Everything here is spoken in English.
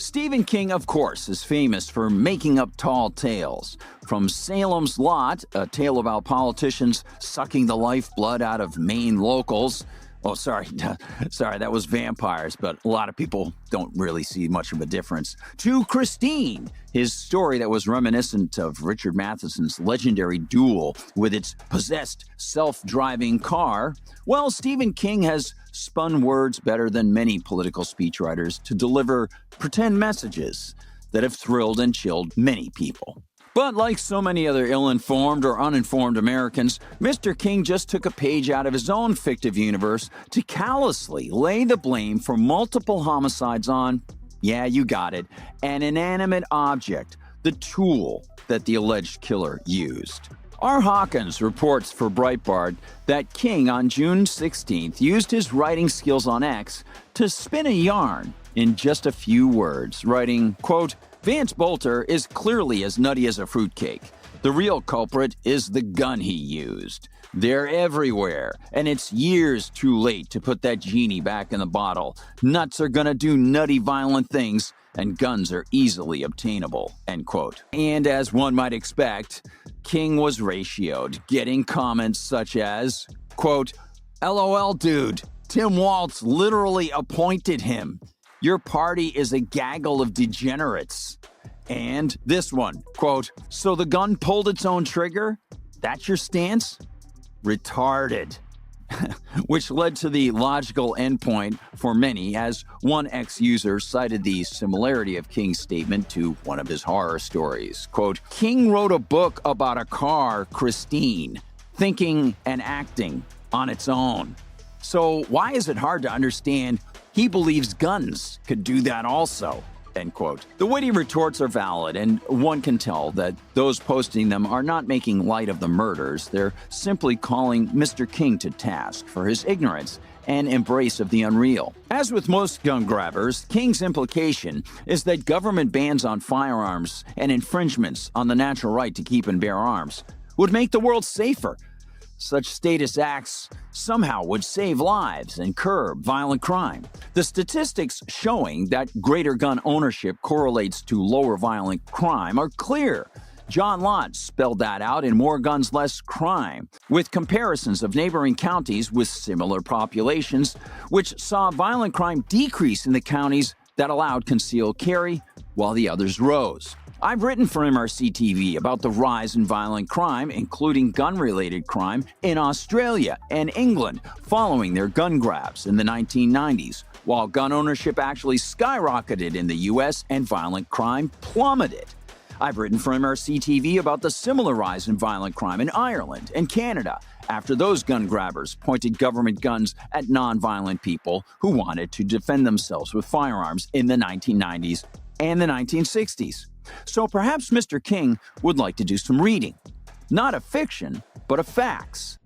Stephen King, of course, is famous for making up tall tales. From Salem's Lot, a tale about politicians sucking the lifeblood out of Maine locals. Oh, sorry, that was vampires, but a lot of people don't really see much of a difference. To Christine, his story that was reminiscent of Richard Matheson's legendary Duel with its possessed self-driving car. Well, Stephen King has spun words better than many political speechwriters to deliver pretend messages that have thrilled and chilled many people. But like so many other ill-informed or uninformed Americans, Mr. King just took a page out of his own fictive universe to callously lay the blame for multiple homicides on, yeah, you got it, an inanimate object, the tool that the alleged killer used. R. Hawkins reports for Breitbart that King on June 16th used his writing skills on X to spin a yarn in just a few words, writing, quote, Vance Bolter is clearly as nutty as a fruitcake. The real culprit is the gun he used. They're everywhere, and it's years too late to put that genie back in the bottle. Nuts are gonna do nutty, violent things, and guns are easily obtainable, end quote. And as one might expect, King was ratioed, getting comments such as, quote, LOL dude, Tim Walz literally appointed him. Your party is a gaggle of degenerates. And this one, quote, so the gun pulled its own trigger? That's your stance? Retarded. Which led to the logical endpoint for many, as one ex-user cited the similarity of King's statement to one of his horror stories. Quote, King wrote a book about a car, Christine, thinking and acting on its own. So why is it hard to understand he believes guns could do that also? End quote. The witty retorts are valid, and one can tell that those posting them are not making light of the murders. They're simply calling Mr. King to task for his ignorance and embrace of the unreal. As with most gun grabbers, King's implication is that government bans on firearms and infringements on the natural right to keep and bear arms would make the world safer. Such status acts somehow would save lives and curb violent crime. The statistics showing that greater gun ownership correlates to lower violent crime are clear. John Lott spelled that out in More Guns, Less Crime, with comparisons of neighboring counties with similar populations, which saw violent crime decrease in the counties that allowed concealed carry, while the others rose. I've written for MRC-TV about the rise in violent crime, including gun-related crime, in Australia and England following their gun grabs in the 1990s, while gun ownership actually skyrocketed in the U.S. and violent crime plummeted. I've written for MRC-TV about the similar rise in violent crime in Ireland and Canada after those gun grabbers pointed government guns at non-violent people who wanted to defend themselves with firearms in the 1990s and the 1960s. So perhaps Mr. King would like to do some reading. Not of fiction, but of facts.